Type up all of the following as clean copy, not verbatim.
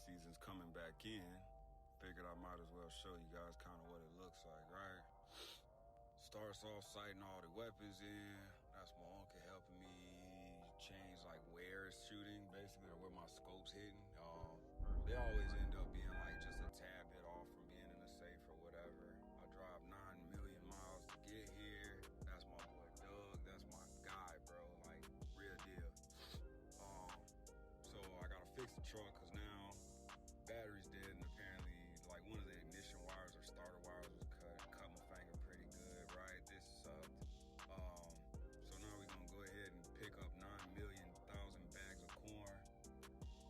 season's coming back in. Figured I might as well show you guys kind of what it looks like, right? Starts off sighting all the weapons in. That's my uncle helping me change like where it's shooting, basically, or where my scope's hitting. They always end up being like just a tad bit off from being in a safe or whatever. I drive 9 million miles to get here. That's my boy Doug. That's my guy, bro. Like, real deal. So I gotta fix the truck because now battery's dead, and apparently like one of the ignition wires or starter wires was cut my finger pretty good, right? This sucked. So now we're gonna go ahead and pick up 9,000,000 bags of corn,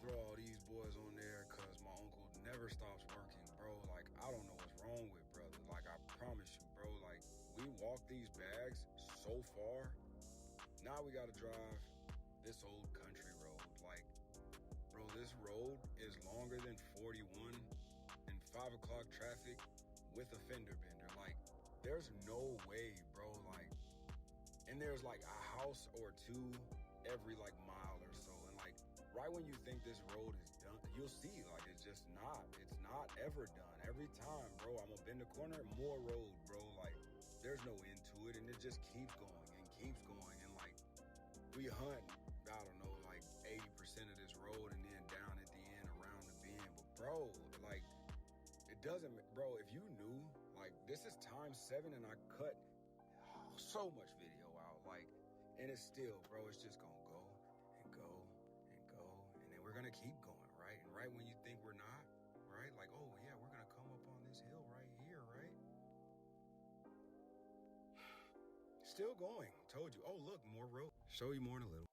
throw all these boys on there because my uncle never stops working, bro. Like, I don't know what's wrong with brother. Like, I promise you, bro, like, we walked these bags so far. Now we gotta drive this old country road. Like, bro, this road is longer than 41 and 5 o'clock traffic with a fender bender. Like, there's no way, bro. Like, and there's like a house or two every like mile or so. And like, right when you think this road is done, you'll see like it's not ever done. Every time, bro, I'm gonna bend the corner, more road, bro. Like, there's no end to it, and it just keeps going and keeps going. And like, we hunt, I don't know, like 80% of this road and then down at the end around the bend. But bro, like, it doesn't, bro, if you knew, like, this is ×7 and I cut so much video out, like, and it's still, bro, it's just gonna go and go and go, and then we're gonna keep going, right? And right when you think we're not, right? Like, oh yeah, we're gonna come up on this hill right here, right? Still going, told you. Oh, look, more road. Show you more in a little.